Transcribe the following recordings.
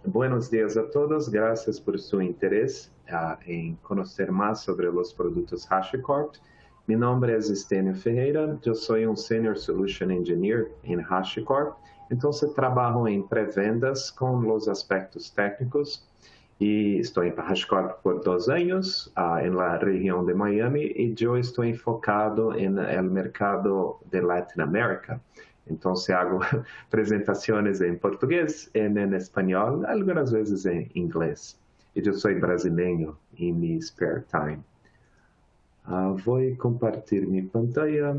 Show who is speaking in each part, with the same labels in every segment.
Speaker 1: Buenos días a todos, gracias por su interés en conocer más sobre los productos HashiCorp. Mi nombre es Estênio Ferreira, yo soy un Senior Solution Engineer en HashiCorp, entonces trabajo en preventas con los aspectos técnicos y estoy en HashiCorp por 2 años en la región de Miami y yo estoy enfocado en el mercado de Latinoamérica. Entonces hago presentaciones en portugués, en español, algunas veces en inglés. Y yo soy brasileño en mi spare time. Voy a compartir mi pantalla.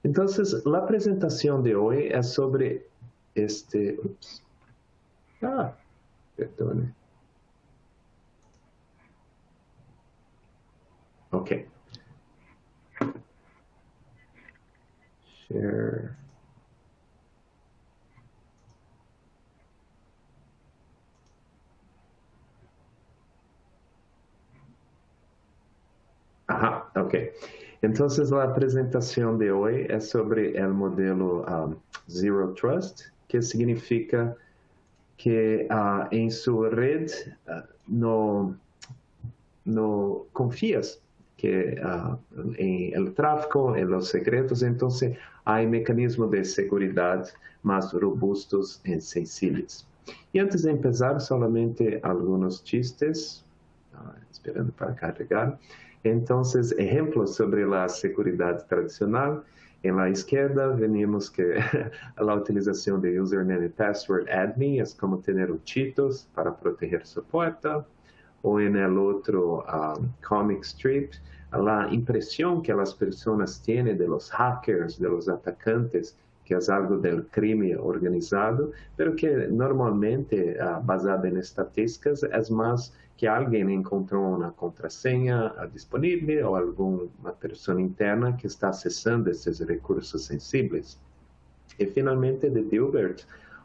Speaker 1: Entonces, la presentación de hoy es sobre este... Ups. Perdone. Ok. Share. Ajá, ok. Entonces, la presentación de hoy es sobre el modelo Zero Trust, que significa que en su red no confías que, en el tráfico, en los secretos, entonces hay mecanismos de seguridad más robustos y sensibles. Y antes de empezar, solamente algunos chistes, esperando para cargar. Entonces, ejemplos sobre la seguridad tradicional. En la izquierda venimos que la utilización de username y password admin es como tener cheetos para proteger su puerta. O en el otro comic strip, la impresión que las personas tienen de los hackers, de los atacantes, que es algo del crimen organizado, pero que normalmente, basada en estadísticas, es más que alguien encontró una contraseña disponible o alguna persona interna que está accesando esses recursos sensibles. Y finalmente, de Dilbert,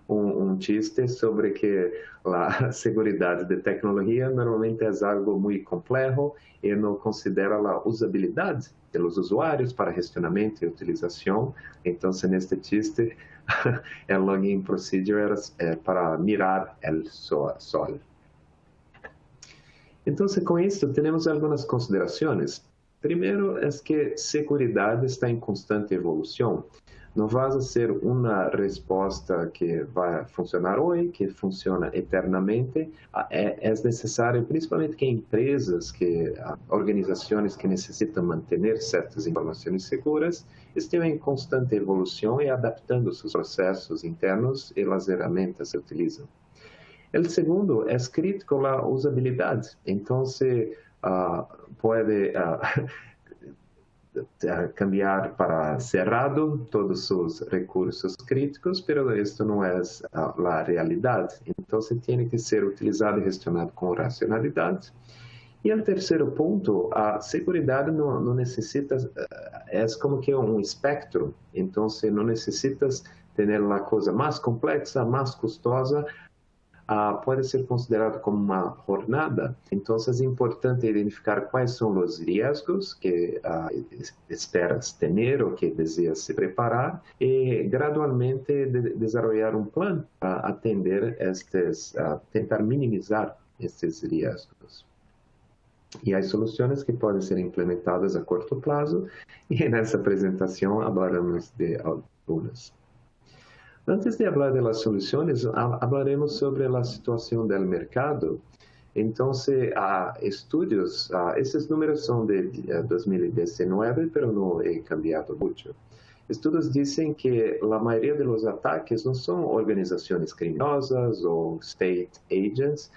Speaker 1: un chiste sobre que la seguridad de tecnología normalmente es algo muy complejo y no considera la usabilidad de los usuarios para gestionamiento y utilización. Entonces, en este chiste, el login procedure es para mirar el sol. Entonces, con esto tenemos algunas consideraciones. Primero es que seguridad está en constante evolución. No va a ser una respuesta que va a funcionar hoy, que funciona eternamente. Es necesario, principalmente que empresas, que organizaciones que necesitan mantener ciertas informaciones seguras, estén en constante evolución y adaptando sus procesos internos y las herramientas que utilizan. El segundo es crítico la usabilidad. Entonces, puede cambiar para cerrado todos sus recursos críticos, pero esto no es la realidad. Entonces, tiene que ser utilizado y gestionado con racionalidad. Y el tercero punto, a seguridad no necesitas, es como que un espectro. Entonces, no necesitas tener la cosa más compleja, más costosa, puede ser considerado como uma jornada. Então, é importante identificar quais são os riscos que esperas ter ou que deseas se preparar e gradualmente desenvolver um plano para atender tentar minimizar estes riscos. E há soluções que podem ser implementadas a curto prazo e nessa apresentação falaremos de algumas. Antes de hablar de las soluciones, hablaremos sobre la situación del mercado. Entonces, estudios, esses números son de 2019, pero no he cambiado mucho. Estudos dicen que la mayoría de los ataques no son organizaciones criminosas o state agents.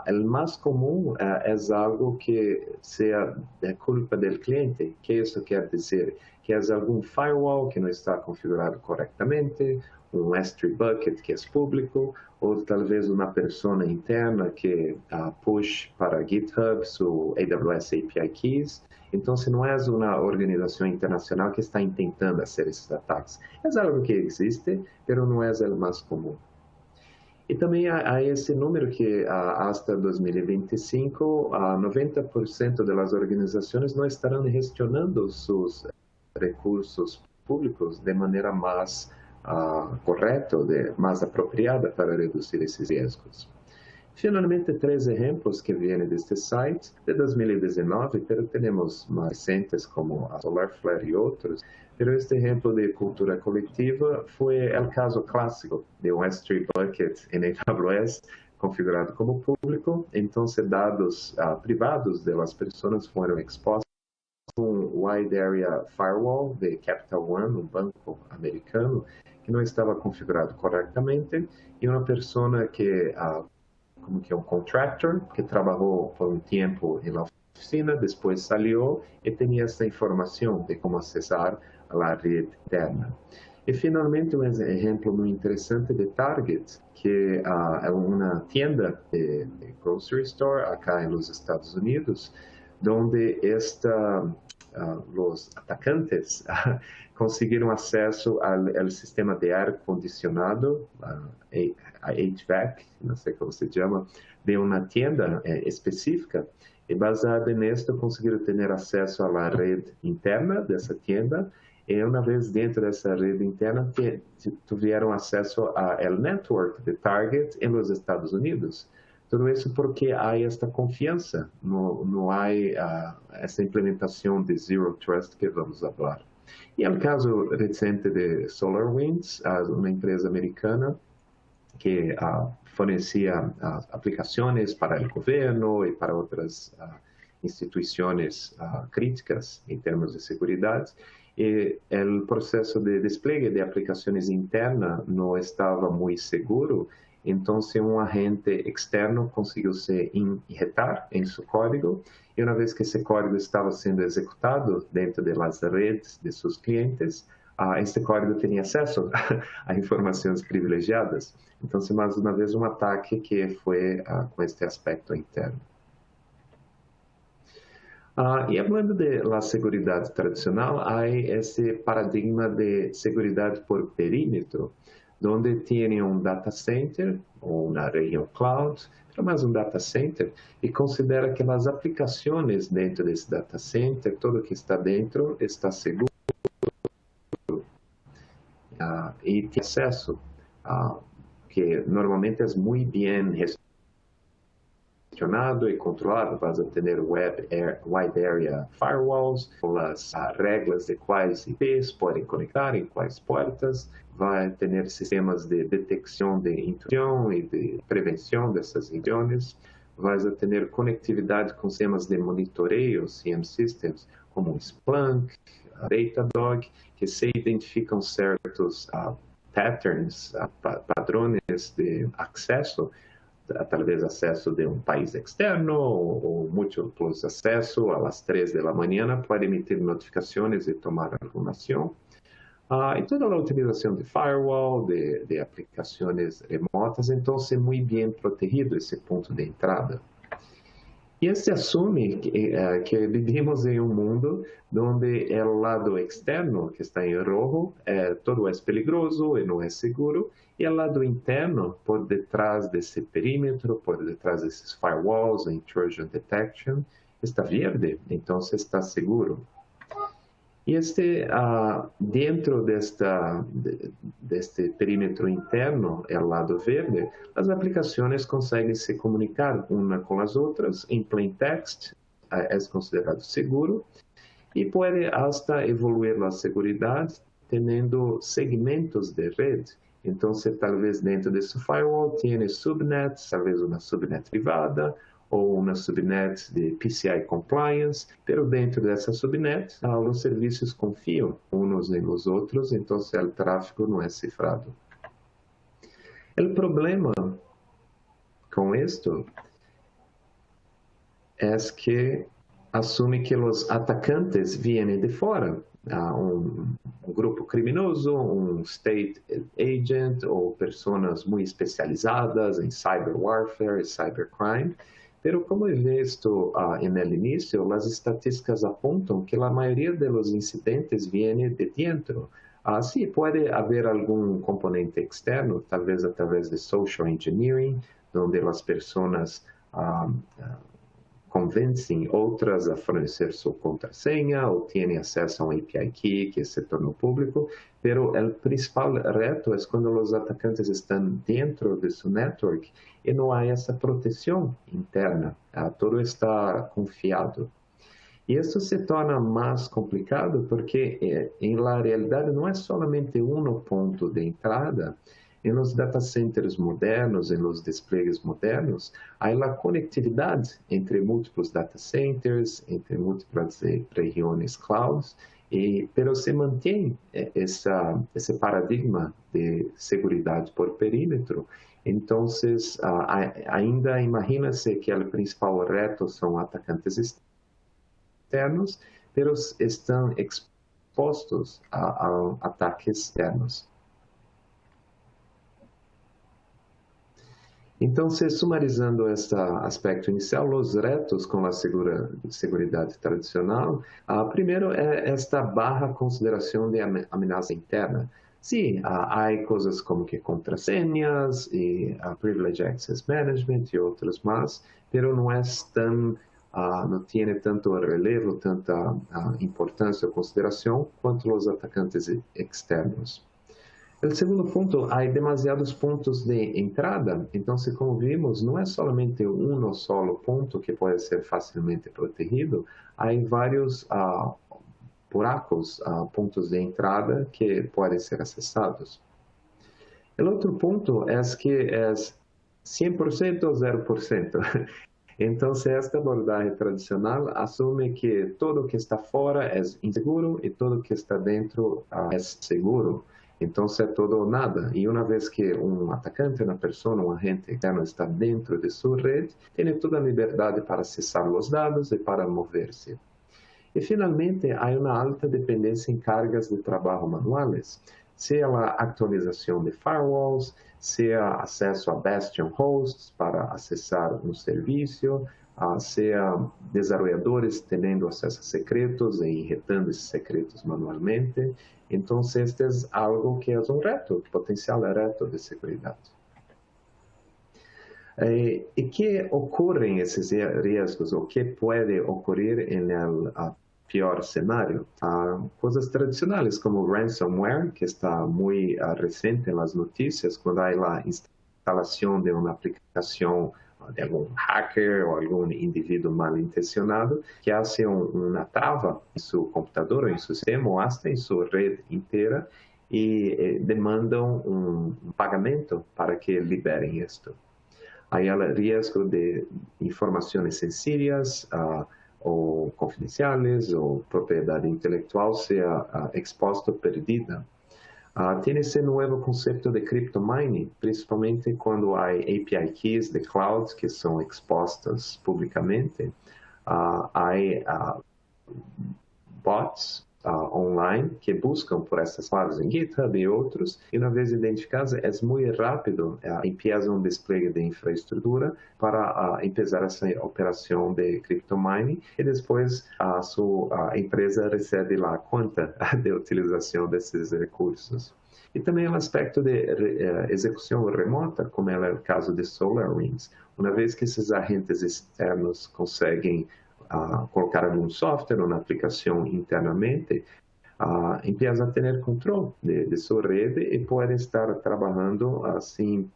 Speaker 1: El más común es algo que sea de culpa del cliente. ¿Qué eso quiere decir? Que es algún firewall que no está configurado correctamente, um S3 bucket que é público, ou talvez uma persona interna que push para GitHub su AWS API Keys. Então, não é uma organização internacional que está tentando fazer esses ataques. É algo que existe, mas não é o mais comum. E também há esse número que hasta 2025, 90% das organizações não estarão gestionando seus recursos públicos de maneira mais correto, mais apropriada para reduzir esses riscos. Finalmente, 3 exemplos que vêm deste site de 2019, mas temos mais recentes como a Solarflare e outros. Mas este exemplo de cultura coletiva foi o caso clássico de um S3 bucket em AWS configurado como público. Então, dados privados das pessoas foram expostos a um Wide Area Firewall de Capital One, um banco americano, que não estava configurado corretamente, e uma pessoa que como que um contractor, que trabalhou por um tempo na oficina, depois saiu e tinha essa informação de como acessar a rede interna. E, finalmente, um exemplo muito interessante de Target, que é uma tienda de grocery store acá nos Estados Unidos, onde os atacantes conseguiram acesso ao sistema de ar condicionado, a HVAC, não sei como se chama, de uma tienda específica, e baseado nisto conseguiram ter acesso à rede interna dessa tienda, e uma vez dentro dessa rede interna tiveram acesso ao network de Target nos Estados Unidos. Tudo isso porque há esta confiança, não há essa implementação de Zero Trust que vamos falar. E o caso recente de SolarWinds, uma empresa americana que fornecia aplicações para o governo e para outras instituições críticas em termos de segurança. E o processo de despliegue de aplicações internas não estava muito seguro. Então, um agente externo conseguiu se injetar em seu código, e uma vez que esse código estava sendo executado dentro das redes de seus clientes, este código tinha acesso a informações privilegiadas. Então, mais uma vez, um ataque que foi com este aspecto interno. E falando de segurança tradicional, há esse paradigma de segurança por perímetro, onde tem um data center ou na região cloud, mas um data center, e considera que as aplicações dentro desse data center, tudo que está dentro, está seguro e tem acesso, que normalmente é muito bem gestionado e controlado. Vas a ter wide area firewalls, com as regras de quais IPs podem conectar, em quais portas. Vai ter sistemas de detecção de intrusão e de prevenção dessas intrusiones. Vai ter conectividade com sistemas de monitoreio, CM Systems, como o Splunk, a Datadog, que se identificam certos patterns, padrões de acesso, talvez acesso de um país externo ou múltiplos acessos às 3 da manhã, pode emitir notificações e tomar alguma ação. E toda a utilização de firewall, de aplicações remotas, então é muito bem protegido esse ponto de entrada. E este assume que vivimos em um mundo onde o lado externo, que está em rojo, todo é peligroso e não é seguro, e o lado interno, por detrás desse perímetro, por detrás desses firewalls, intrusion detection, está verde, então está seguro. E dentro deste perímetro interno, o lado verde, as aplicações conseguem se comunicar umas com as outras em plain text, é considerado seguro, e pode hasta evoluir a segurança tendo segmentos de rede. Então, talvez dentro desse firewall tenha subnets, talvez uma subnet privada, ou uma subnet de PCI compliance, pero dentro dessa subnet, os serviços confiam uns nos outros, então o tráfego não é cifrado. O problema com isto é que assume que os atacantes vêm de fora, um grupo criminoso, um state agent ou pessoas muito especializadas em cyber warfare e cybercrime. Pero como é visto no início, as estatísticas apontam que a maioria dos incidentes vem de dentro. Sim, pode haver algum componente externo, talvez através de social engineering, onde as pessoas convencem outras a fornecer sua contrasenha ou têm acesso a um API Key que se tornou público, pero o principal reto é quando os atacantes estão dentro de seu network e não há essa proteção interna, todo está confiado. E isso se torna mais complicado porque, na realidade, não é somente um ponto de entrada. Em los data centers modernos, em los despliegues modernos, há a conectividade entre múltiplos data centers, entre múltiplas regiões clouds, pero se mantém esse paradigma de segurança por perímetro. Então, ainda imagina-se que o principal reto são atacantes externos, pero estão expostos a ataques externos. Então, sumarizando este aspecto inicial, os retos com a segurança tradicional, primeiro é esta barra consideração de ameaça interna. Sim, há coisas como que contrasenhas e Privileged Access Management e outros mais, pero não é tão não tem tanto relevo, tanta importância ou consideração quanto os atacantes externos. O segundo ponto, há demasiados pontos de entrada, então, como vimos, não é somente um solo ponto que pode ser facilmente protegido, há vários buracos, pontos de entrada que podem ser acessados. O outro ponto é que é 100% ou 0%. Então, esta abordagem tradicional assume que tudo que está fora é inseguro e tudo que está dentro é seguro. Então, é tudo ou nada. E uma vez que um atacante, uma pessoa, um agente externo está dentro de sua rede, tem toda a liberdade para acessar os dados e para mover-se. E, finalmente, há uma alta dependência em cargas de trabalho manuais, seja a atualização de firewalls, seja acesso a bastion hosts para acessar um serviço, seja desenvolvedores tendo acesso a secretos e injetando esses secretos manualmente. Então, este é algo que é reto, potencial reto de segurança. E que ocorrem esses riscos, ou que pode ocorrer no pior cenário? Coisas tradicionais como ransomware, que está muito recente nas notícias, quando há a instalação de uma aplicação de algum hacker ou algum indivíduo mal intencionado que hace uma trava em seu computador ou em seu sistema ou até em sua rede inteira e demandam um pagamento para que liberem isto. Há o risco de informações sensíveis ou confidenciais ou propriedade intelectual seja exposta ou perdida. Tem esse novo conceito de cryptomining, principalmente quando há API keys de clouds que são expostas publicamente. Há bots online que buscam por essas chaves em GitHub e outros, e uma vez identificadas, é muito rápido, empieza um despliegue de infraestrutura para começar essa operação de cryptomining e depois a sua empresa recebe lá a conta de utilização desses recursos. E também o aspecto de execução remota, como é o caso de SolarWinds. Uma vez que esses agentes externos conseguem colocar algum software ou uma aplicação internamente, empieza a ter controle de sua rede e pode estar trabalhando assim,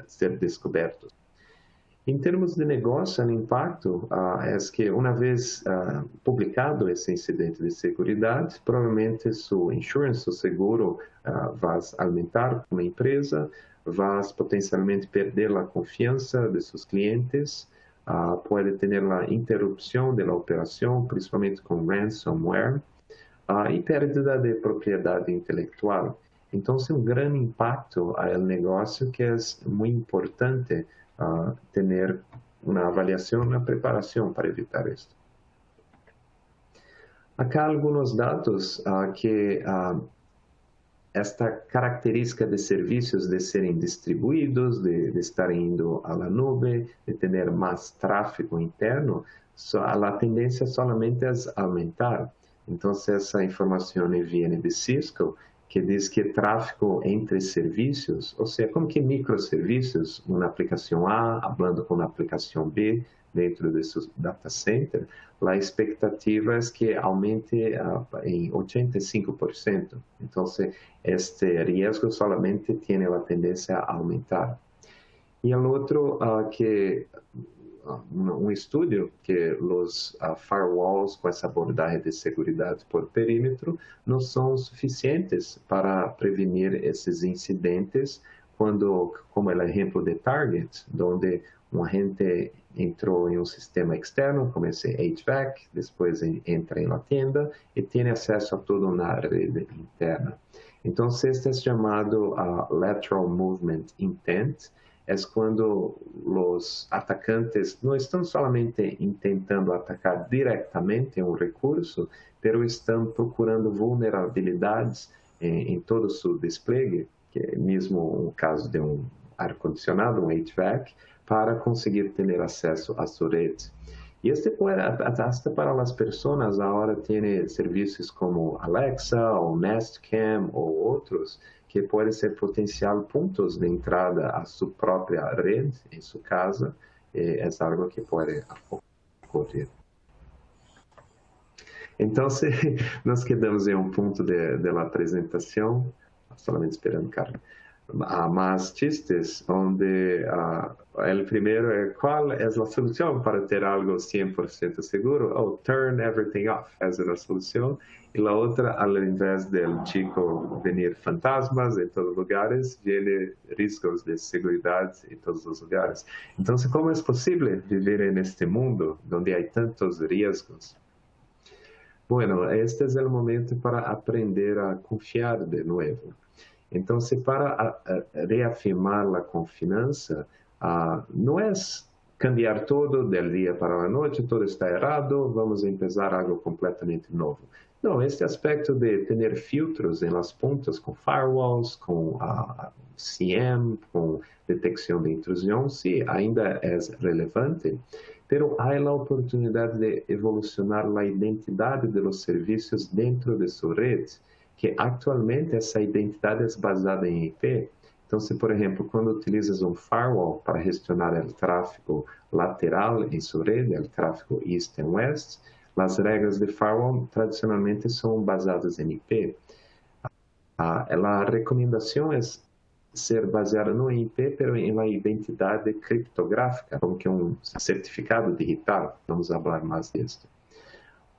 Speaker 1: ser descobertos. Em termos de negócio, o impacto é que, uma vez publicado esse incidente de segurança, provavelmente seu insurance, seu seguro, vai aumentar como empresa, vai potencialmente perder a confiança de seus clientes, pode ter a interrupção da operação, principalmente com ransomware, e perda de propriedade intelectual. Então, é um grande impacto ao negócio que é muito importante ter uma avaliação, uma preparação para evitar isso. Acá alguns dados que esta característica de serviços de serem distribuídos, de estar indo à nuvem, de ter mais tráfego interno, a tendência solamente é aumentar. Então, essa informação vem de Cisco, que diz que tráfego entre serviços, ou seja, como que microserviços, uma aplicação A falando com uma aplicação B dentro de seu data center, a expectativa é que aumente em 85%. Então, este risco solamente tem a tendência a aumentar. E o outro, um estudo que os firewalls com essa abordagem de segurança por perímetro não são suficientes para prevenir esses incidentes quando, como é o exemplo de Target, onde um agente entrou em um sistema externo, como esse HVAC, depois entra em uma tenda e tem acesso a toda uma rede interna. Então, este é chamado Lateral Movement Intent, é quando os atacantes não estão somente tentando atacar diretamente um recurso, mas estão procurando vulnerabilidades em todo o seu despliegue, que é mesmo um caso de um ar-condicionado, um HVAC, para conseguir ter acesso à sua rede. E este pode, até para as pessoas, agora tem serviços como Alexa, ou Nest Cam, ou outros, que podem ser potencial pontos de entrada à sua própria rede, em sua casa, é algo que pode ocorrer. Então, nós quedamos em um ponto da apresentação, solamente esperando, cara, mais chistes, onde o primeiro é qual é a solução para ter algo 100% seguro? Oh, turn everything off, essa é a solução. E a outra, ao invés do chico venir fantasmas em todos os lugares, viene riscos de segurança em todos os lugares. Então, como é possível viver neste mundo onde há tantos riscos? Bueno, este é o momento para aprender a confiar de novo. Então, para reafirmar a confiança, não é cambiar tudo do dia para a noite, tudo está errado, vamos começar algo completamente novo. Não, este aspecto de ter filtros em las pontas com firewalls, com CM, com detecção de intrusão, sim, ainda é relevante, pero há a oportunidade de evolucionar a identidade dos serviços dentro de sua rede, que atualmente essa identidade é baseada em IP. Então, se, por exemplo, quando utilizas um firewall para gestionar o tráfego lateral em sua rede, o tráfego east e west, as regras de firewall tradicionalmente são baseadas em IP. A recomendação é ser baseada no IP, mas em uma identidade criptográfica, como que um certificado digital. Vamos falar mais disso.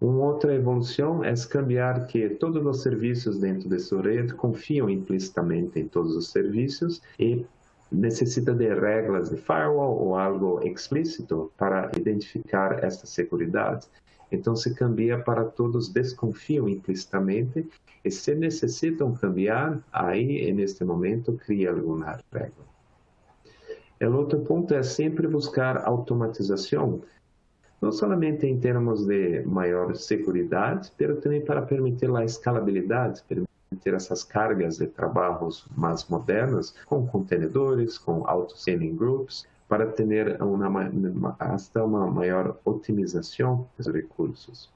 Speaker 1: Uma outra evolução é cambiar que todos os serviços dentro de sua rede confiam implicitamente em todos os serviços e necessita de regras de firewall ou algo explícito para identificar esta segurança. Então, se cambia para todos desconfiam implicitamente e se necessitam cambiar, aí, neste momento, cria alguma regra. O outro ponto é sempre buscar automatização, não somente em termos de maior segurança, mas também para permitir a escalabilidade, permitir essas cargas de trabalhos mais modernas, com contenedores, com auto-scaling groups, para ter hasta uma maior otimização dos recursos.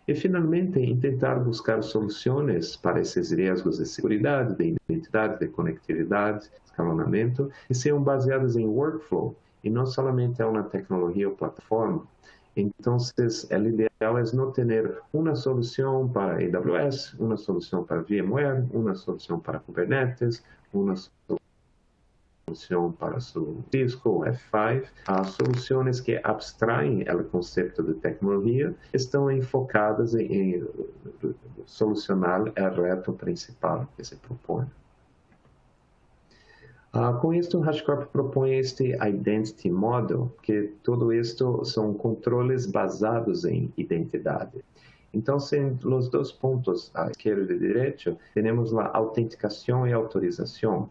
Speaker 1: E, finalmente, tentar buscar soluções para esses riscos de segurança, de identidade, de conectividade, escalonamento, que sejam baseados em workflow, e não somente em uma tecnologia ou plataforma. Então, o ideal é não ter uma solução para AWS, uma solução para VMware, uma solução para Kubernetes, uma solução para o Cisco, F5. As soluções que abstraem o conceito de tecnologia estão enfocadas em solucionar o reto principal que se propõe. Com isto, o HashiCorp propõe este Identity Model, que tudo isto são controles basados em identidade. Então, nos dois pontos, à esquerda e à direita, temos a autenticação e autorização.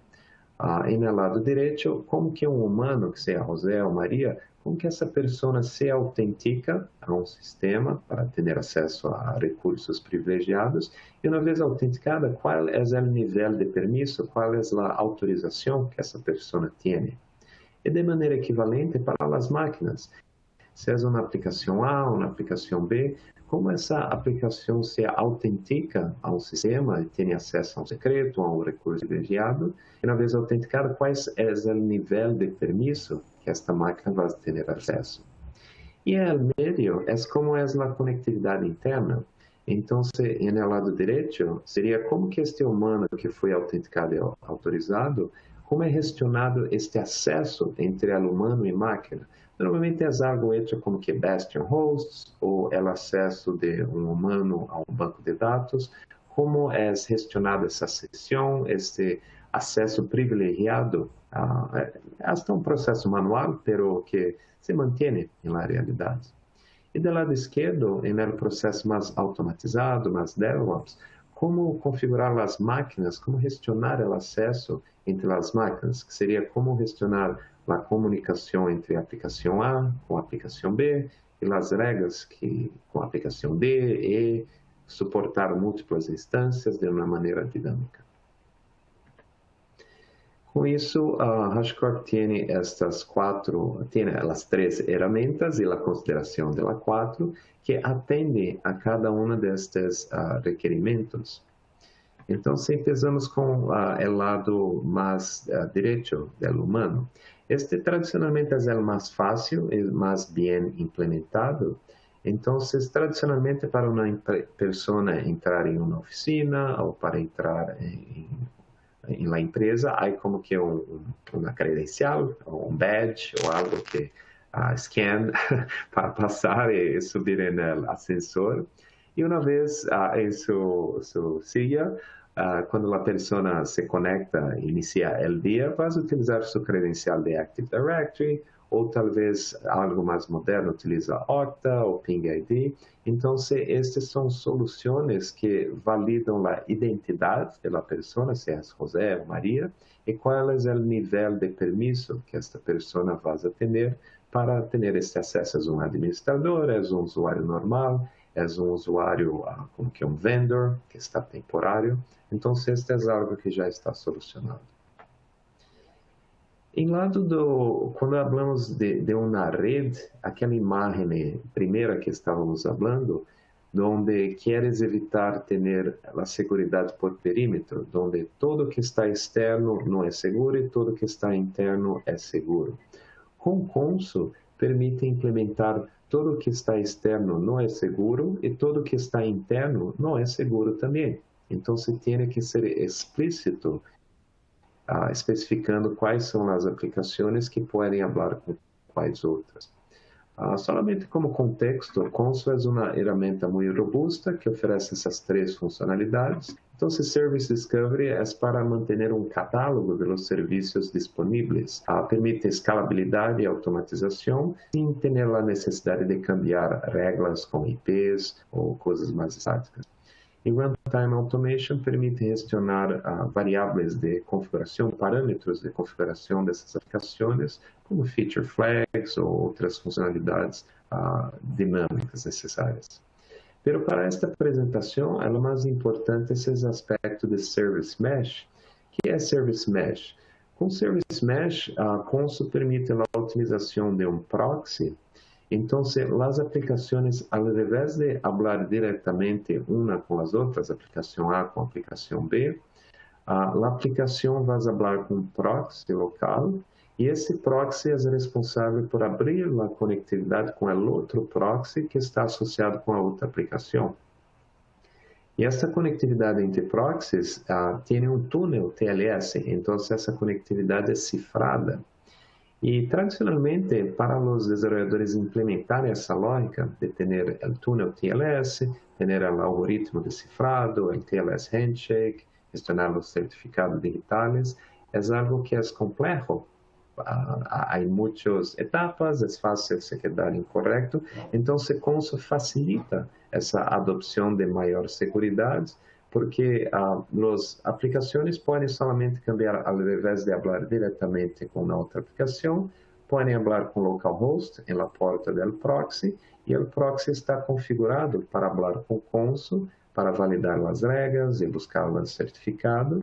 Speaker 1: E no lado direito, como que um humano, que seja José ou Maria, como que essa pessoa se autentica a um sistema para ter acesso a recursos privilegiados e, uma vez autenticada, qual é o nível de permisso, qual é a autorização que essa pessoa tem. E de maneira equivalente para as máquinas. Se é uma aplicação A ou uma aplicação B, como essa aplicação se autentica a um sistema e tem acesso a um secreto, a um recurso privilegiado, e uma vez autenticada, qual é o nível de permisso que esta máquina vai ter acesso. E el medio é como é a conectividade interna. Então, no lado direito, seria como que este humano que foi autenticado e autorizado, como é gestionado este acesso entre o humano e máquina. Normalmente é algo hecho como que bastion hosts, ou o acesso de um humano a um banco de dados, como é gestionada essa sessão, este acesso privilegiado, hasta um processo manual, pero que se mantém na realidade. E do lado esquerdo, no processo mais automatizado, mais DevOps, como configurar as máquinas, como gestionar o acesso entre as máquinas, que seria como gestionar a comunicação entre a aplicação A com a aplicação B, e as regras que, com a aplicação D, E, suportar múltiplas instâncias de uma maneira dinâmica. Com isso, a HashiCorp tem as três ferramentas e a consideração de las quatro que atende a cada um destes requerimentos. Então, se empezamos com o lado mais direito do humano, este tradicionalmente é o mais fácil e mais bem implementado. Então, tradicionalmente, para uma pessoa entrar em uma oficina ou para entrar em la empresa, há como que uma credencial, um badge ou algo que scan para passar e subir no ascensor. E uma vez isso siga, quando a pessoa se conecta, inicia o dia, vai utilizar sua credencial de Active Directory, ou talvez algo mais moderno utiliza Okta ou Ping ID. Então, estas são soluções que validam a identidade da pessoa, se é José ou Maria, e qual é o nível de permisso que esta pessoa vai ter para ter este acesso. É um administrador, é um usuário normal, é um usuário como que um vendor, que está temporário. Então, este é algo que já está solucionado. Em lado quando falamos de uma rede, aquela imagem primeira que estávamos falando, onde queres evitar ter a segurança por perímetro, onde tudo que está externo não é seguro e tudo que está interno é seguro. Com Consul, permite implementar tudo que está externo não é seguro e tudo que está interno não é seguro também. Então, se tem que ser explícito especificando quais são as aplicações que podem falar com quais outras. Solamente como contexto, Consul é uma ferramenta muito robusta que oferece essas três funcionalidades. Então, Service Discovery é para manter um catálogo de serviços disponíveis. Permite escalabilidade e automatização sem ter a necessidade de cambiar regras com IPs ou coisas mais estáticas. E Runtime Automation permite gestionar variáveis de configuração, parâmetros de configuração dessas aplicações, como feature flags ou outras funcionalidades dinâmicas necessárias. Pero para esta apresentação, o mais importante é esse aspecto de Service Mesh. O que é Service Mesh? Com Service Mesh, a Consul permite a otimização de um proxy. Então, as aplicações, ao invés de falar diretamente uma com as outras, aplicação A com a aplicação B, a aplicação vai falar com um proxy local, e esse proxy é responsável por abrir a conectividade com o outro proxy que está associado com a outra aplicação. E essa conectividade entre proxies tem um túnel TLS, então essa conectividade é cifrada. E, tradicionalmente, para os desenvolvedores implementarem essa lógica de ter o túnel TLS, ter o algoritmo decifrado, o TLS Handshake, gestionar os certificados digitais, é algo que é complexo. Há muitas etapas, é fácil se quedar incorreto. Então, Consul facilita essa adopção de maior segurança, porque as aplicações podem somente cambiar, ao invés de falar diretamente com uma outra aplicação, podem falar com localhost em la porta do proxy, e o proxy está configurado para falar com Consul, para validar as regras e buscar o certificado,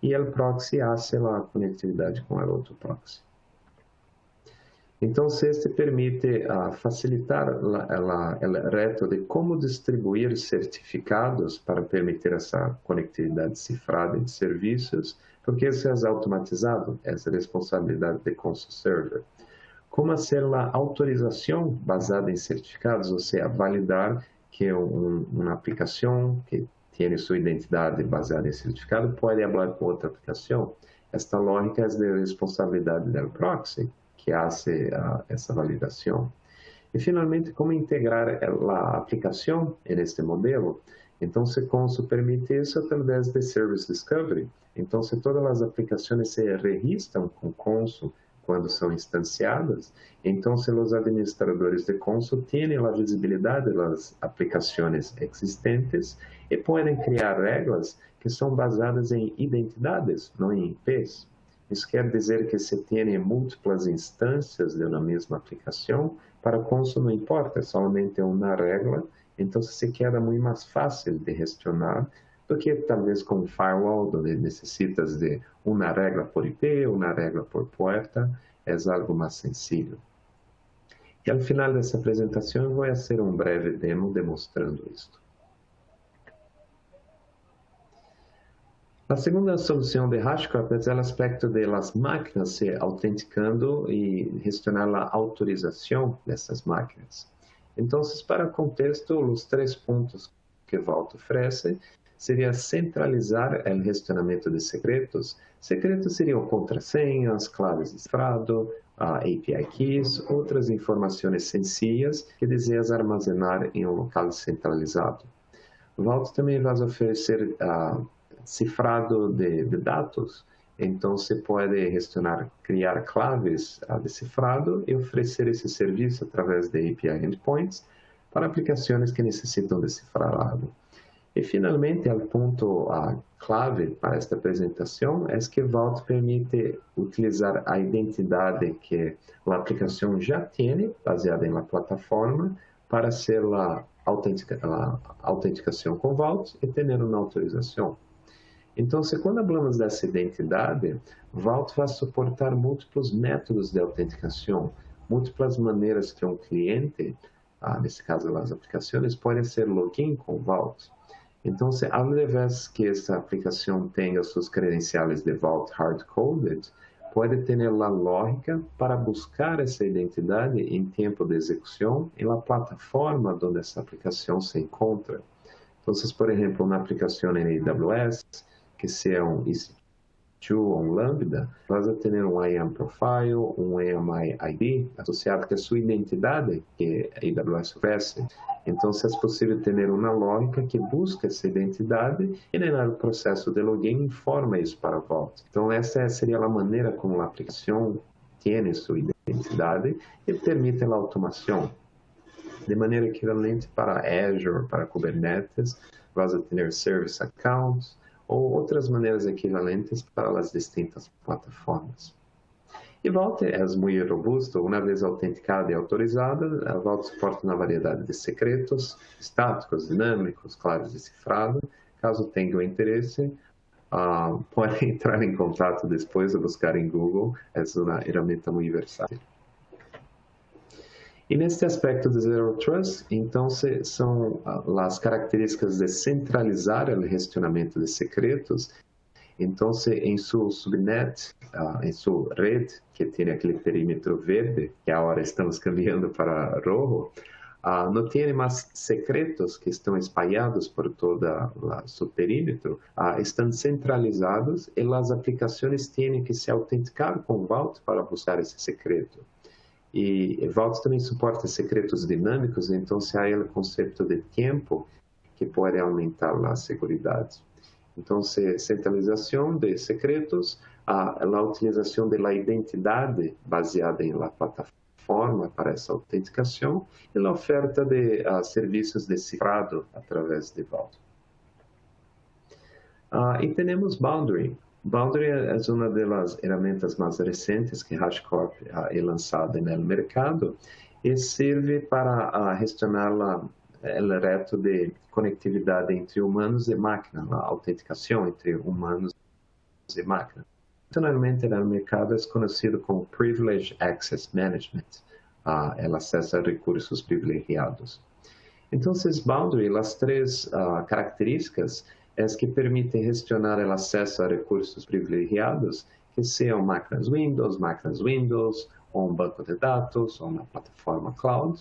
Speaker 1: e o proxy hace a conectividade com o outro proxy. Então, este permite facilitar o reto de como distribuir certificados para permitir essa conectividade cifrada de serviços, porque isso é automatizado, essa responsabilidade de Consul Server. como fazer a autorização baseada em certificados, ou seja, validar que uma aplicação que tem sua identidade baseada em certificado pode falar com outra aplicação. Esta lógica é de responsabilidade do proxy, que faz essa validação. E, finalmente, como integrar a aplicação neste modelo? Então, Consul permite isso através de Service Discovery. Então, todas as aplicações se registram com Consul quando são instanciadas. Então, os administradores de Consul têm a visibilidade das aplicações existentes e podem criar regras que são basadas em identidades, não em IPs. Isso quer dizer que se tem múltiplas instâncias de uma mesma aplicação, para Consul não importa, é somente uma regra, então se queda muito mais fácil de gestionar do que talvez com firewall, onde necessitas de uma regra por IP, uma regra por porta, é algo mais sencillo. E ao final dessa apresentação eu vou fazer um breve demo demonstrando isto. A segunda solução de HashiCorp é o aspecto das máquinas se autenticando e gestionar a autorização dessas máquinas. Então, para contexto, os 3 pontos que Vault oferece seria centralizar o gestionamento de secretos. Secretos seriam contrasenhas, claves de cifrado, API keys, outras informações sencillas que desejas armazenar em um local centralizado. Vault também vai oferecer cifrado de dados, então você pode gestionar, criar claves de cifrado e oferecer esse serviço através de API endpoints para aplicações que necessitam decifrar algo. E finalmente, o ponto clave para esta apresentação é que Vault permite utilizar a identidade que a aplicação já tem, baseada na plataforma, para ser a autenticação com Vault e ter uma autorização. Então, quando falamos dessa identidade, Vault vai suportar múltiplos métodos de autenticação, múltiplas maneiras que um cliente, nesse caso as aplicações, podem ser login com Vault. Então, ao invés que essa aplicação tenha suas credenciais de Vault hard-coded, pode ter a lógica para buscar essa identidade em tempo de execução em la plataforma onde essa aplicação se encontra. Então, por exemplo, uma aplicação em AWS, que seja um EC2 ou um Lambda, vas a ter um IAM Profile, um AMI ID, associado com a sua identidade que a AWS oferece. Então, é possível ter uma lógica que busca essa identidade e, no processo de login, informa isso para a Vault. Então, essa seria a maneira como a aplicação tem sua identidade e permite a automação. De maneira equivalente para Azure, para Kubernetes, vas a ter Service Accounts, ou outras maneiras equivalentes para as distintas plataformas. E Vault é muito robusto, uma vez autenticada e autorizada, a Vault suporta uma variedade de secretos, estáticos, dinâmicos, claves de cifrado. Caso tenham interesse, podem entrar em contato depois ou buscar em Google, é uma ferramenta muito versátil. E neste aspecto de Zero Trust, então, são as características de centralizar o gestionamento de secretos. Então, em seu subnet, em sua rede, que tem aquele perímetro verde, que agora estamos cambiando para rojo, não tem mais secretos que estão espalhados por todo o seu perímetro, estão centralizados e as aplicações têm que se autenticar com Vault para buscar esse secreto. E Vault também suporta secretos dinâmicos, então há o conceito de tempo que pode aumentar a segurança. Então, centralização de secretos, a utilização da identidade baseada em la plataforma para essa autenticação e a oferta de serviços de cifrado através de Vault. E temos Boundary. Boundary é uma das ferramentas mais recentes que HashiCorp é lançada no mercado e serve para gestionar o reto de conectividade entre humanos e máquinas, a autenticação entre humanos e máquinas. Tradicionalmente, no mercado é conhecido como Privileged Access Management, o acesso a recursos privilegiados. Então, Boundary, as 3 características que permitem gestionar o acesso a recursos privilegiados, que sejam máquinas Windows, o un banco de datos o una plataforma cloud.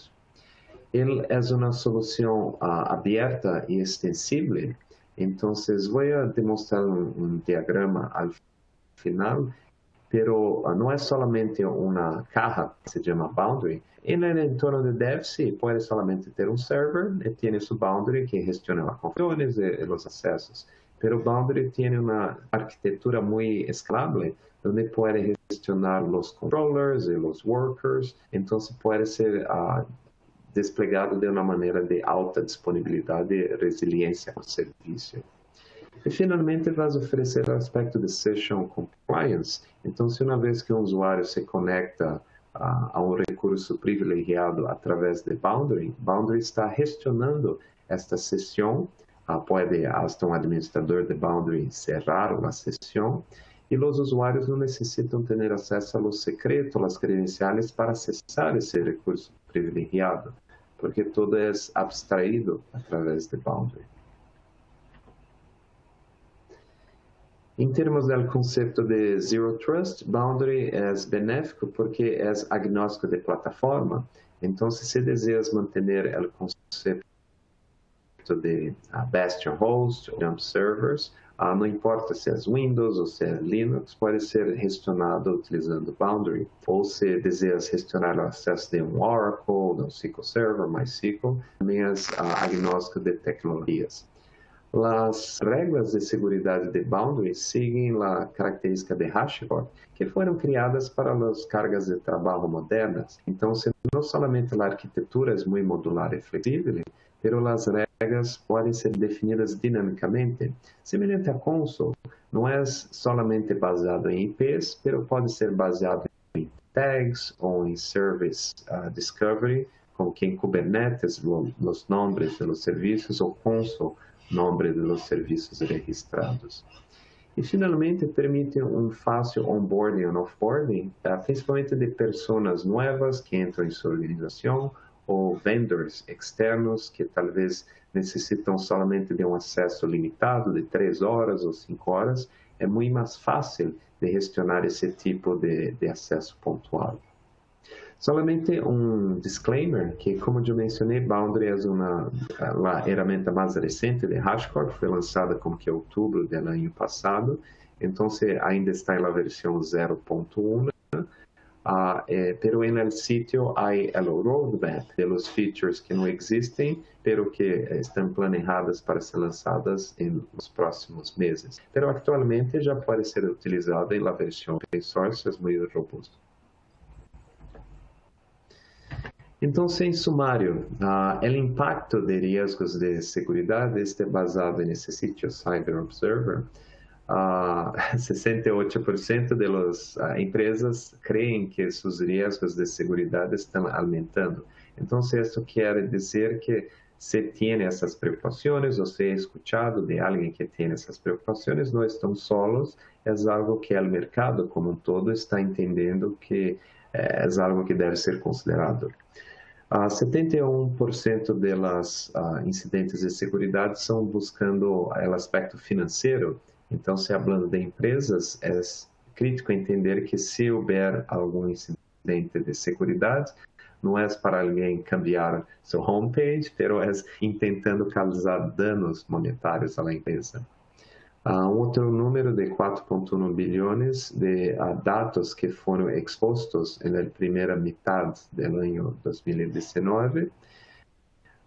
Speaker 1: Él es una solución abierta y extensible. Entonces voy a demostrar un diagrama al final, pero no es solamente una caja que se llama Boundary. En el entorno de Dev, sí, puede solamente tener un server, tiene su Boundary que gestiona las configuraciones y los accesos. Pero Boundary tiene una arquitectura muy escalable, donde puede gestionar los controllers y los workers, entonces puede ser desplegado de uma maneira de alta disponibilidade e resiliência ao serviço. E, finalmente, vai oferecer o aspecto de Session Compliance. Então, se uma vez que um usuário se conecta a um recurso privilegiado através de Boundary, Boundary está gestionando esta sessão, pode hasta um administrador de Boundary cerrar a sessão, e os usuários não necessitam ter acesso aos secretos, às credenciais para acessar esse recurso privilegiado, porque todo é abstraído através de Boundary. Em termos do conceito de Zero Trust, Boundary é benéfico porque é agnóstico de plataforma. Então, se desejas manter o conceito de Bastion Host ou Jump Servers, não importa se é Windows ou se é Linux, pode ser gestionado utilizando Boundary. Ou se desejas gestionar o acesso de um Oracle, de um SQL Server, MySQL, também é agnóstico de tecnologias. As regras de segurança de Boundary seguem a característica de HashiCorp, que foram criadas para as cargas de trabalho modernas. Então, não somente a arquitetura é muito modular e flexível, mas as regras podem ser definidas dinamicamente. Semelhante a Consul, não é somente baseado em IPs, mas pode ser baseado em tags ou em Service Discovery, como que em Kubernetes, os nomes dos serviços, ou Consul, nome dos serviços registrados. E, finalmente, permite um fácil onboarding e offboarding, principalmente de pessoas novas que entram em sua organização ou vendors externos que talvez necessitam somente de um acesso limitado de 3 horas ou 5 horas. É muito mais fácil de gestionar esse tipo de acesso pontual. Solamente um disclaimer, que como eu mencionei, Boundary é a ferramenta mais recente de HashiCorp, foi lançada como que em outubro do ano passado, então ainda está na versão 0.1, pero en el sitio hay el roadmap de los features que não existem, pero que estão planejadas para ser lançadas nos próximos meses. Pero actualmente já pode ser utilizada na versão open source, é muito robusto. Então, em sumário, o impacto de riscos de segurança está basado nesse sítio Cyber Observer. 68% das empresas creem que seus riscos de segurança estão aumentando. Então, isso quer dizer que se tem essas preocupações, ou se é escutado de alguém que tem essas preocupações, não estão solos, é algo que o mercado como um todo está entendendo que é algo que deve ser considerado. 71% das incidentes de segurança são buscando o aspecto financeiro. Então, se falando de empresas, é crítico entender que se houver algum incidente de segurança, não é para alguém cambiar seu homepage, mas é tentando causar danos monetários à empresa. Outro número de 4,1 bilhões de dados que foram expostos na primeira metade do ano 2019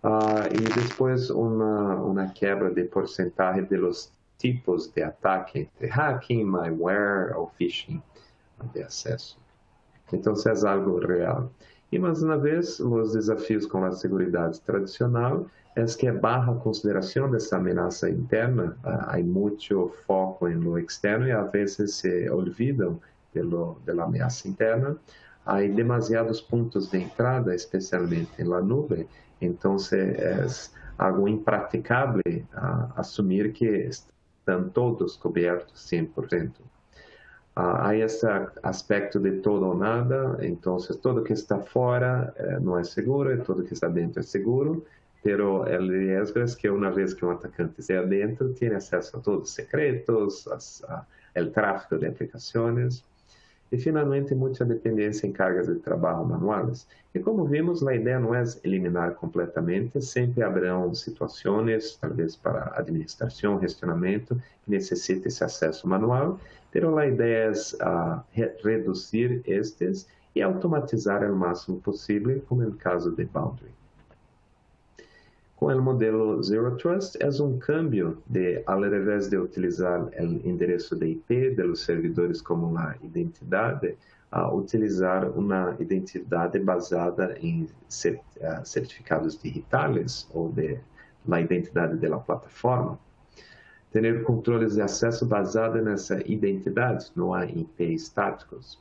Speaker 1: e depois uma quebra de porcentagem de los tipos de ataque entre hacking, malware ou phishing de acesso. Então, isso é algo real. E mais uma vez, os desafios com a segurança tradicional é que barra consideração dessa ameaça interna, há muito foco no externo e às vezes se olvidam da ameaça interna. Há demasiados pontos de entrada, especialmente na nuvem, então é algo impraticável assumir que estão todos cobertos 100%. Há esse aspecto de todo ou nada, então tudo que está fora não é seguro e tudo que está dentro é seguro, pero o risco é que uma vez que um atacante esteja dentro, tem acesso a todos os secretos, o tráfego de aplicações. E, finalmente, muita dependência em cargas de trabalho manuais. E, como vimos, a ideia não é eliminar completamente, sempre haverão situações, talvez para administração, gestionamento, que necessite esse acesso manual, mas a ideia é reduzir estes e automatizar o máximo possível, como no caso de Boundary. Com o modelo Zero Trust, é cambio de, ao invés de utilizar o endereço de IP dos servidores como uma identidade, a utilizar uma identidade basada em certificados digitais ou de la identidade da plataforma. Ter controles de acesso baseado nessa identidade, não há IP estáticos.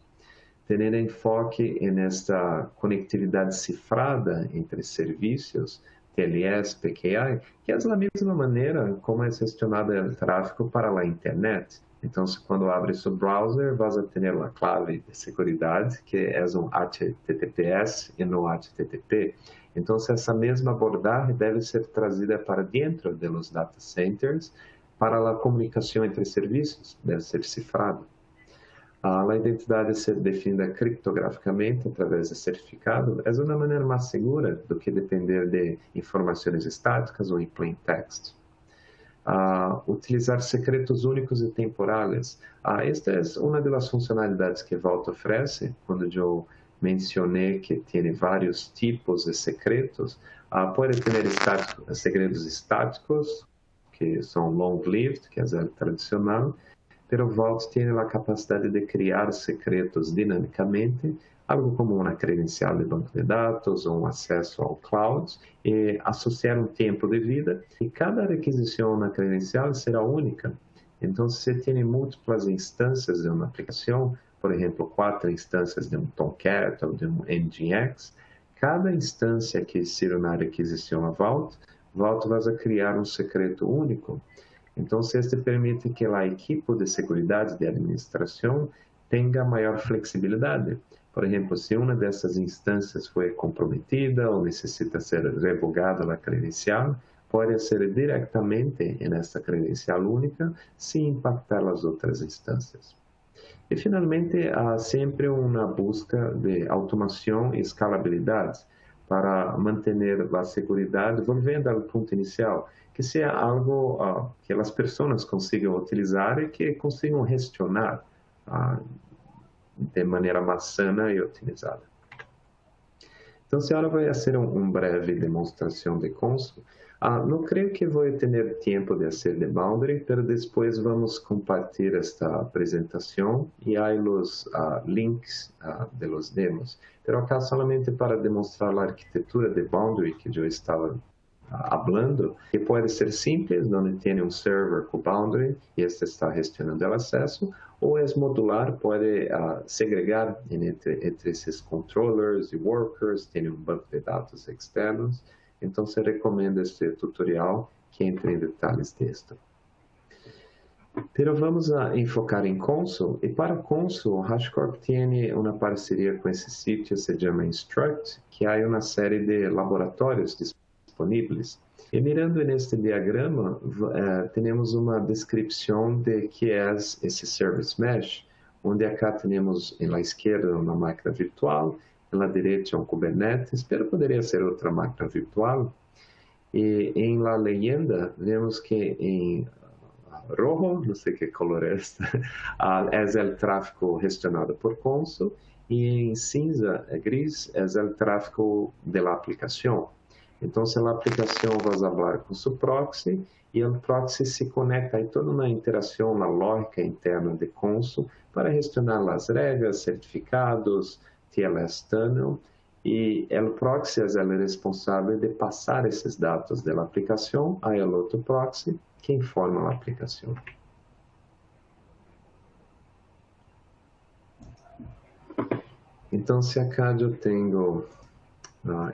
Speaker 1: Ter enfoque nesta conectividade cifrada entre serviços, TLS, PKI, que é a mesma maneira como é gestionado o tráfego para a internet. Então, quando abre seu browser, vas a ter a clave de segurança, que é HTTPS e não HTTP. Então, essa mesma abordagem deve ser trazida para dentro dos data centers para a comunicação entre serviços, deve ser cifrada. A identidade ser definida criptograficamente através de certificado é uma maneira mais segura do que depender de informações estáticas ou em plain text. Utilizar secretos únicos e temporais. Esta é uma das funcionalidades que Vault oferece, quando eu mencionei que tem vários tipos de secretos. Pode ter segredos estáticos, que são long-lived, que é o tradicional, pero Vault tem a capacidade de criar secretos dinamicamente, algo como uma credencial de banco de dados ou acesso ao cloud, e associar tempo de vida, e cada requisição na credencial será única. Então, se você tem múltiplas instâncias de uma aplicação, por exemplo, 4 instâncias de Tomcat ou de Nginx, cada instância que será na requisição a Vault vai criar secreto único. Então, este permite que a equipe de segurança de administração tenha maior flexibilidade. Por exemplo, se uma dessas instâncias foi comprometida ou necessita ser revogada a credencial, pode ser diretamente nesta credencial única, sem impactar as outras instâncias. E, finalmente, há sempre uma busca de automação e escalabilidade para manter a segurança, voltando ao ponto inicial, que seja algo que as pessoas consigam utilizar e que consigam gestionar de maneira mais sana e otimizada. Então, agora vou fazer breve demonstração de Consul. Não creio que vou ter tempo de fazer de Boundary, mas depois vamos compartilhar esta apresentação e há os links de los demos. Mas acá solamente para demonstrar a arquitetura de Boundary que eu estava hablando, que pode ser simples, onde tem server com Boundary e este está gestionando o acesso, ou é modular, pode segregar entre esses controllers e workers, tem banco de dados externos. Então, se recomenda este tutorial que entre em detalhes disto. Pero vamos enfocar em Consul, e para Consul, HashiCorp tem uma parceria com esse sítio, se chama Instruct, que há uma série de laboratórios disponíveis. E mirando neste diagrama, temos uma descrição de que é esse Service Mesh, onde acá temos na esquerda uma máquina virtual, na direita Kubernetes, pero poderia ser outra máquina virtual. E em la leyenda, vemos que em rojo, não sei que color é este, é o tráfego gestionado por Consul, e em cinza, gris, é o tráfego da aplicação. Então, a aplicação vai falar com seu proxy, e o proxy se conecta a toda uma interação na lógica interna de Consul para gestionar as regras, certificados, TLS Tunnel, e o proxy é o responsável de passar esses dados da aplicação a outro proxy que informa a aplicação. Então, se acá eu tenho,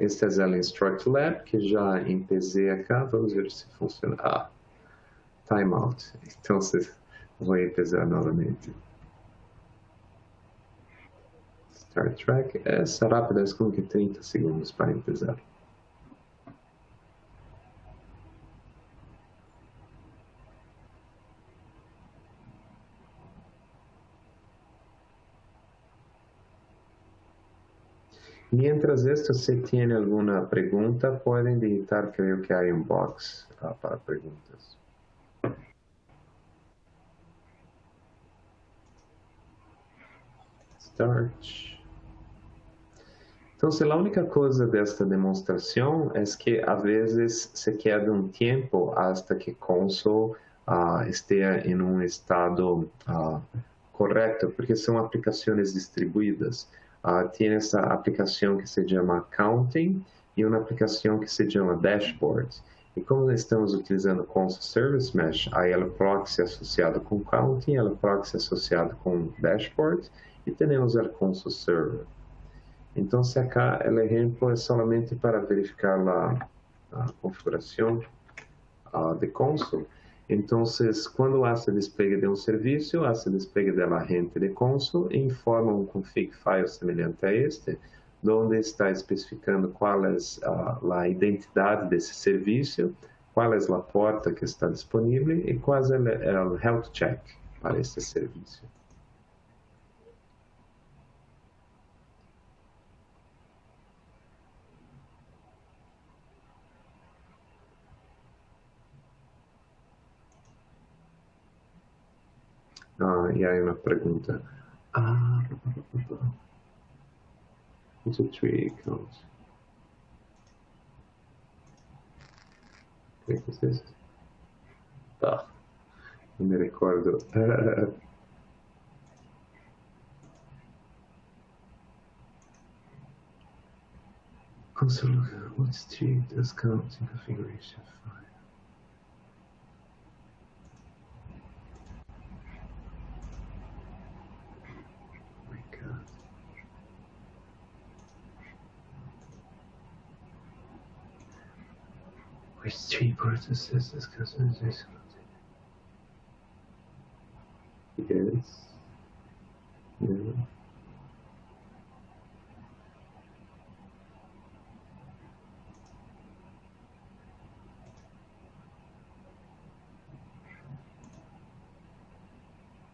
Speaker 1: este é o Instruct Lab, que já empecé acá, vamos ver se funciona. Timeout. Então, vou empezar novamente. Start track. Essa rápida é como que 30 segundos para empezar. Mientras esto, si tiene alguna pregunta, pueden digitar, creo que hay un box para preguntas. Start. Entonces, la única cosa de esta demostración es que a veces se queda un tiempo hasta que Consul esté en un estado correcto, porque son aplicaciones distribuidas. Tiene essa aplicação que se chama Accounting e uma aplicação que se chama Dashboard. E como estamos utilizando Consul Service Mesh, aí ela proxy associado com Accounting, ela proxy associado com Dashboard e temos o Consul Server. Então, se acá o exemplo é somente para verificar a configuração de Consul. Então, quando hace despegue de um serviço, hace despegue da agente de Consul e informa um config file semelhante a este, onde está especificando qual é a identidade desse serviço, qual é a porta que está disponível e qual é o health check para este serviço. E aí uma pergunta. What's a tree account? O que é isso? Tá. Não me recordo. Console, what's tree does count in configuration file? Which tree processes this customization? Yes. Yeah.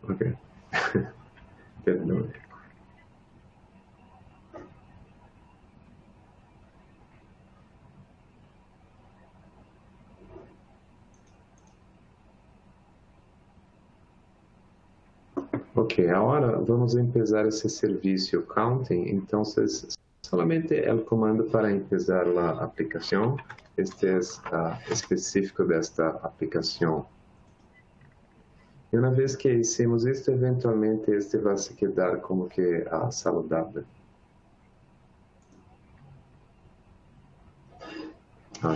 Speaker 1: Okay. Good note. Ok, agora vamos começar esse serviço Counting. Então, solamente o comando para começar a aplicação. Este é específico desta aplicação. E uma vez que hicimos isto, eventualmente este vai se quedar como que saudável.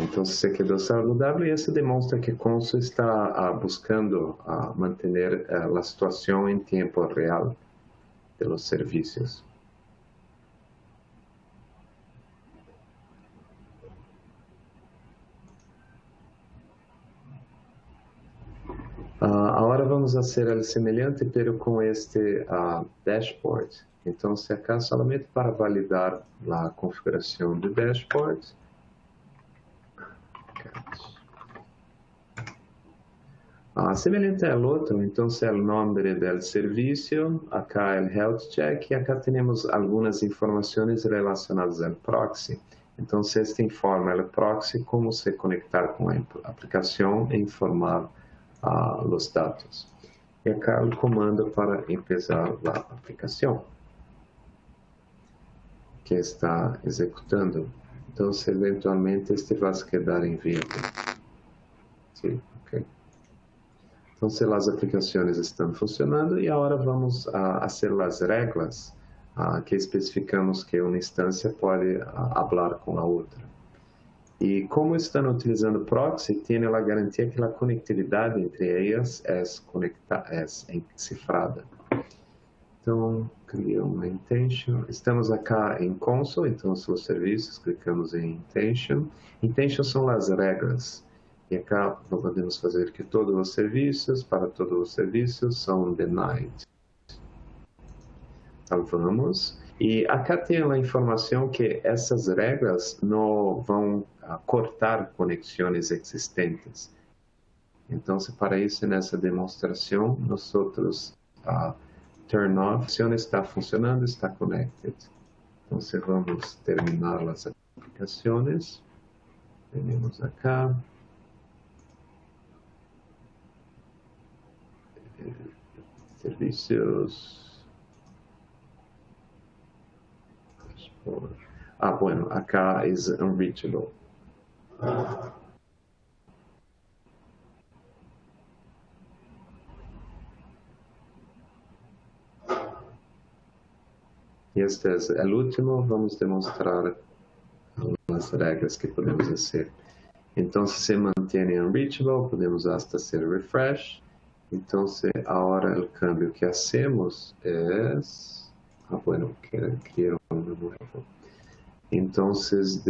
Speaker 1: Então, se quedou saudável, e isso demonstra que Consul está buscando manter a situação em tempo real dos serviços. Agora vamos fazer algo semelhante, pero com este dashboard. Então, se acá somente para validar a configuração do dashboard. Semelhante ao outro, então é o nome do serviço, acá é o health check e acá temos algumas informações relacionadas ao proxy. Então, este informa o proxy como se conectar com a aplicação e informar os dados. E acá o comando para começar a aplicação que está executando. Então, eventualmente, este vai se quedar em verde. Sim, ok. Então, as aplicações estão funcionando e agora vamos fazer as regras que especificamos que uma instância pode falar com a outra. E como estão utilizando proxy, tem a garantia que a conectividade entre elas é cifrada. Então, cria uma intention. Estamos acá em Consul, então são os serviços, clicamos em intention. Intention são as regras. E acá podemos fazer que todos os serviços, para todos os serviços, são denied. Salvamos. E acá tem a informação que essas regras não vão cortar conexões existentes. Então, para isso, nessa demonstração, nós turn off, a está funcionando, está connected. Entonces vamos a terminar las aplicaciones. Tenemos acá. Servicios. Bueno, acá es unreachable. Y este es el último. Vamos a demostrar las reglas que podemos hacer. Entonces se mantiene unreachable, podemos hasta hacer refresh. Entonces ahora el cambio que hacemos es, bueno, crear uno nuevo. Entonces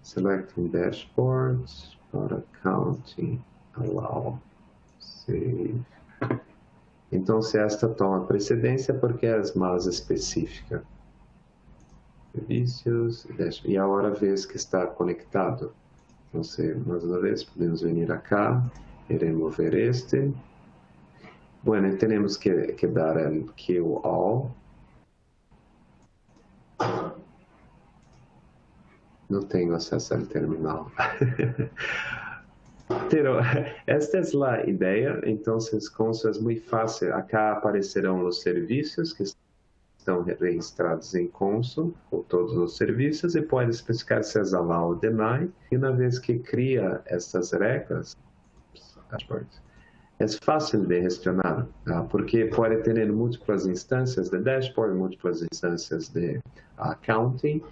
Speaker 1: selecting dashboards para counting, allow, save. Entonces esta toma precedência porque é mais específica. Servicios, e agora vez que está conectado. Então, mais uma vez, podemos vir acá e remover este. Bueno, e temos que dar el kill all. Não tenho acesso ao terminal. Pero esta é a ideia. Então, com isso é muito fácil. Acá aparecerão os serviços que estão registrados em Consul, ou todos os serviços, e pode especificar se é allow ou deny. E uma vez que cria essas regras, é fácil de gestionar, porque pode ter múltiplas instâncias de dashboard, múltiplas instâncias de accounting,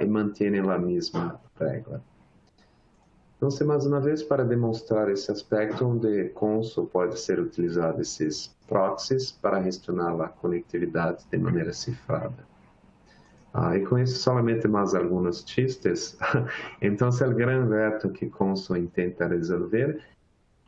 Speaker 1: e mantém a mesma regra. Então, mais uma vez, para demonstrar esse aspecto onde Consul pode ser utilizado esses proxies para gestionar a conectividade de maneira cifrada. E com isso, somente mais alguns chistes. Então, o grande reto que Consul tenta resolver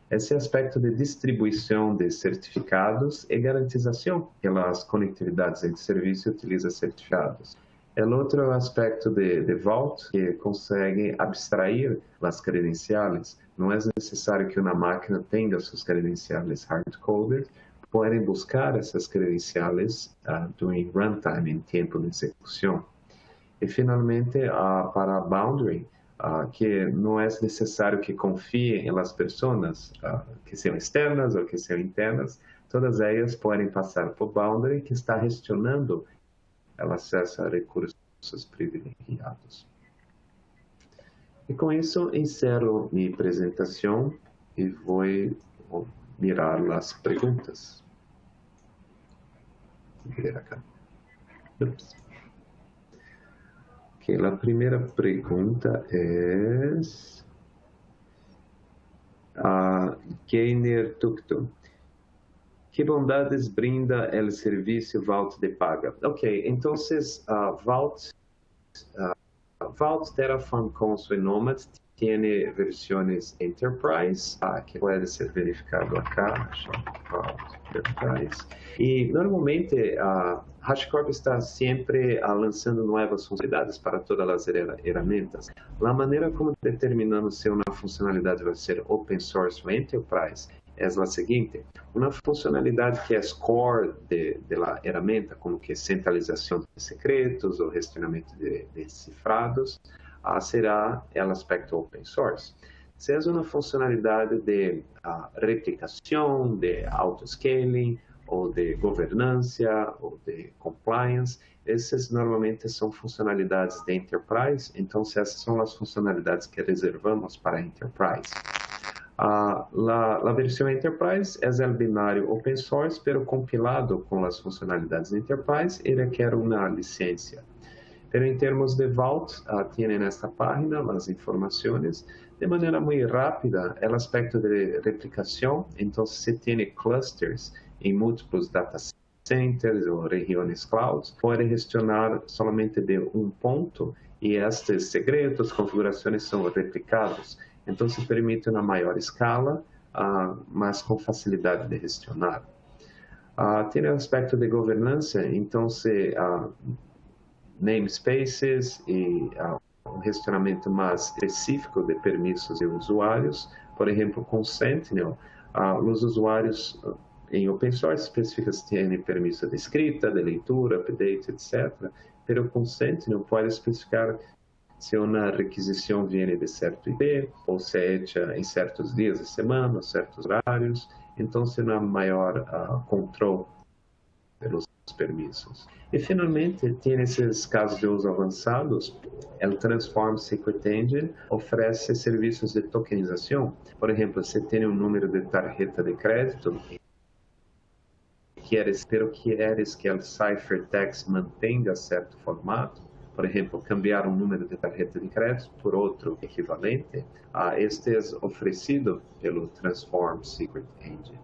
Speaker 1: é esse aspecto de distribuição de certificados e garantização, que as conectividades entre serviços utilizam certificados. O outro aspecto de Vault, que consegue abstrair as credenciais. Não é necessário que uma máquina tenha suas credenciais hard-coded, podem buscar essas credenciais during runtime, em tempo de execução. E, finalmente, para a Boundary, que não é necessário que confiem em las pessoas que são externas ou que são internas, todas elas podem passar por Boundary, que está gestionando o acesso a recursos privilegiados. E com isso, encerro minha apresentação e vou mirar as perguntas. Vou ver acá. Ups. Ok, a primeira pergunta é Gainer Tuktum. Que bondades brinda o serviço Vault de paga? Ok, então, Vault Terraform Consul e Nomad tem versões Enterprise, que pode ser verificado acá, Vault Enterprise. E, normalmente, a HashiCorp está sempre lançando novas funcionalidades para todas as ferramentas. A maneira como determinamos se uma funcionalidade vai ser Open Source ou Enterprise é a seguinte: uma funcionalidade que é core da ferramenta, como que centralização de secretos ou gestionamento de cifrados, será o aspecto open source. Se é uma funcionalidade de replicação, de autoscaling, ou de governança, ou de compliance, essas normalmente são funcionalidades de enterprise, então essas são as funcionalidades que reservamos para enterprise. A versão Enterprise é o binário open source, pero compilado com as funcionalidades Enterprise e requer uma licença. Pero em termos de Vault, tem nesta página as informações. De maneira muito rápida, o aspecto de replicação, então se tem clusters em múltiplos data centers ou regiões clouds, pode gestionar somente de um ponto e estes segredos, configurações são replicados. Então, se permite uma maior escala, mas com facilidade de gestionar. Tem o aspecto de governança, então, namespaces e um gestionamento mais específico de permissos e usuários. Por exemplo, com Sentinel, os usuários em open source especifica se tem permisso de escrita, de leitura, update, etc. Pero com Sentinel pode especificar se uma requisição vem de certo IP, ou se é hecha em certos dias da semana, ou certos horários. Então, se não há maior controle pelos permissos. E, finalmente, tem esses casos de uso avançados, o Transform Secret Engine oferece serviços de tokenização. Por exemplo, se tem um número de tarjeta de crédito, pero queres que o ciphertext mantenha certo formato, por exemplo, cambiar um número de tarjeta de crédito por outro equivalente, este é oferecido pelo Transform Secret Engine.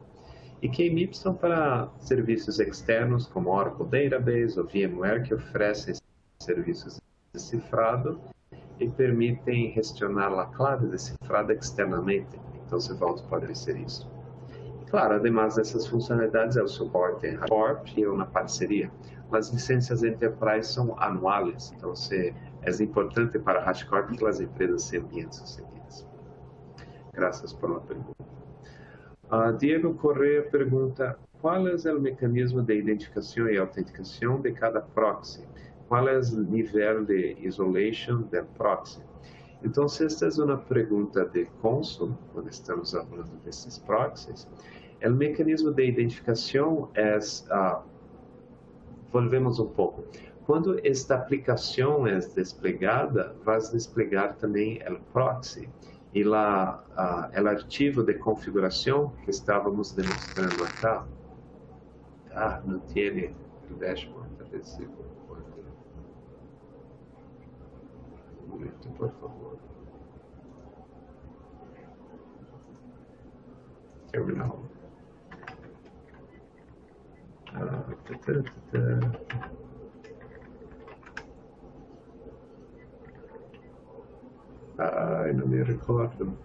Speaker 1: E KMIP são para serviços externos como Oracle Database ou VMware, que oferecem serviços de cifrado e permitem gestionar a clave decifrada externamente. Então, o Vault pode oferecer isso. Claro, además dessas funcionalidades, é o suporte em HashiCorp e na parceria. As licenças Enterprise são anuais, então é importante para a HashiCorp que as empresas sejam bem sucedidas. Graças pela pergunta. Diego Correa pergunta: qual é o mecanismo de identificação e autenticação de cada proxy? Qual é o nível de isolation do proxy? Então, esta é uma pergunta de Consul, quando estamos falando desses proxies. O mecanismo de identificação é, volvemos um pouco, quando esta aplicação é desplegada, vai desplegar também o proxy e o arquivo de configuração que estávamos demonstrando acá. Não tem o dashboard, talvez um momento, por favor. Terminal. Não me recordo.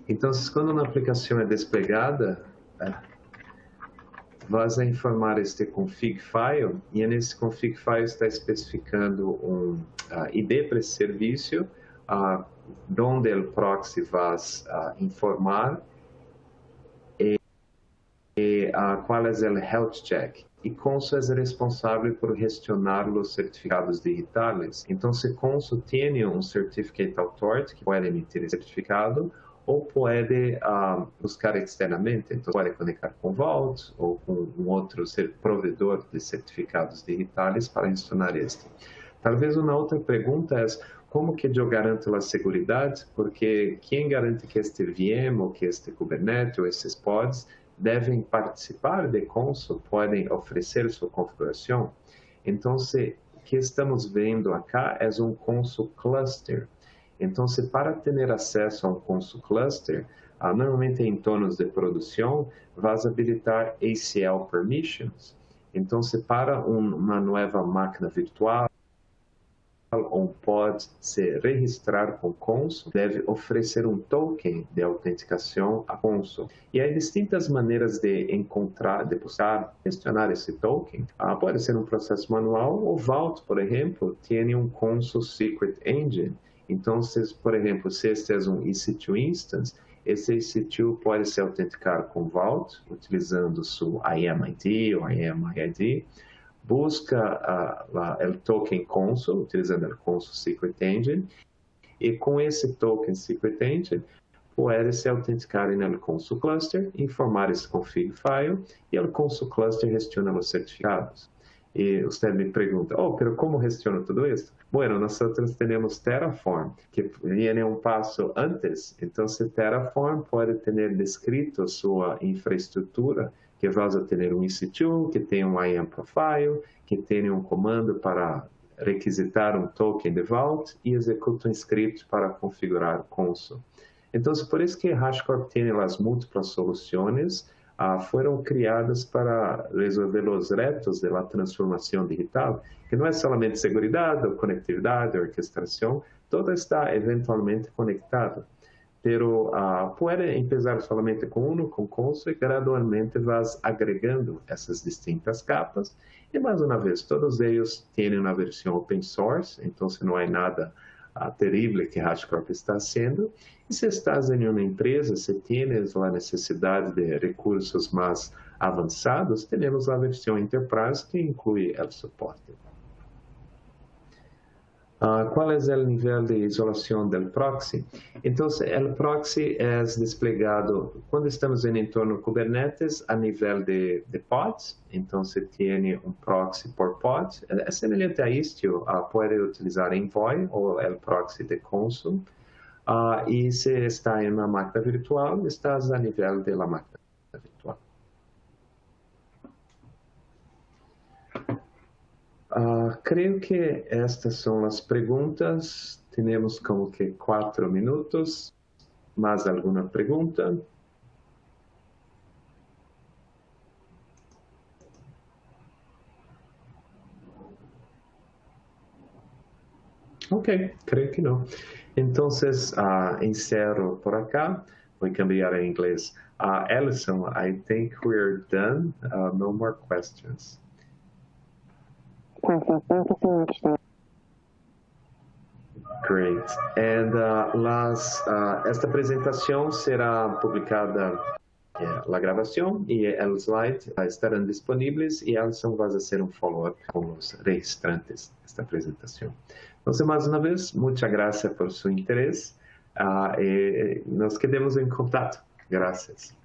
Speaker 1: Então, quando uma aplicação é desplegada, vai informar este config file, e nesse config file está especificando um ID para esse serviço, onde o proxy vai informar e qual é o health check. E Consul é responsável por gestionar os certificados digitais. Então, se Consul tem um Certificate Authority que pode emitir esse certificado, ou pode buscar externamente, então pode conectar com Vault ou com um outro provedor de certificados digitais para gestionar este. Talvez uma outra pergunta é como que eu garanto a segurança, porque quem garante que este VM ou que este Kubernetes ou esses pods devem participar de Consul, podem oferecer sua configuração. Então, o que estamos vendo acá é um Consul Cluster. Então, para ter acesso a um Consul Cluster, normalmente em entornos de produção, vas habilitar ACL Permissions. Então, para uma nova máquina virtual, ou pode se registrar com Consul, deve oferecer um token de autenticação a Consul. E há distintas maneiras de encontrar, de buscar, gestionar esse token. Pode ser um processo manual, ou Vault, por exemplo, tem um Consul Secret Engine. Então, por exemplo, se este é um EC2 instance, esse EC2 pode se autenticar com Vault, utilizando seu IAM-ID ou IAM-ID, busca o token Consul, utilizando o Consul Secret Engine, e com esse token Secret Engine, pode se autenticar no Consul Cluster, informar esse config file, e o Consul Cluster gestiona os certificados. E você me pergunta, pero como gestiona tudo isso? Bueno, nós temos Terraform, que vem um passo antes. Então, Terraform pode ter descrito sua infraestrutura, que vai ter um EC2, que tem um IAM profile, que tem um comando para requisitar um token de Vault e executa um script para configurar Consul. Então, por isso que HashiCorp tem as múltiplas soluções, foram criadas para resolver os retos da transformação digital, que não é somente segurança, conectividade, orquestração, tudo está eventualmente conectado. pero puede empezar solamente con uno, con Consul, y gradualmente vas agregando essas distintas capas. E mais uma vez, todos eles têm uma versão open source, então não é nada terrível que HashiCorp está haciendo. E se estás em uma empresa, se tienes a necessidade de recursos mais avançados, temos a versão Enterprise que inclui o suporte. ¿Cuál es el nivel de isolación del proxy? Entonces, el proxy es desplegado cuando estamos en entorno Kubernetes a nivel de pods. Entonces, tiene un proxy por pod. Es semelhante a Istio, puede utilizar Envoy o el proxy de Consul. Y si está en una máquina virtual, estás a nivel de la máquina virtual. Creio que estas são as perguntas. Temos como que 4 minutos. Mais alguma pergunta? Ok, creio que não. Então, encerro por acá. Vou cambiar em inglês. Alison, I think we're done. No more questions.
Speaker 2: Perfect. Thank you so much, Dan.
Speaker 1: Great. And esta apresentação será publicada, a gravação e o slide estarão disponíveis e Alison vai fazer follow-up com os registrantes desta apresentação. Então, mais uma vez, muitas graças por seu interesse e nos quedamos em contato. Graças.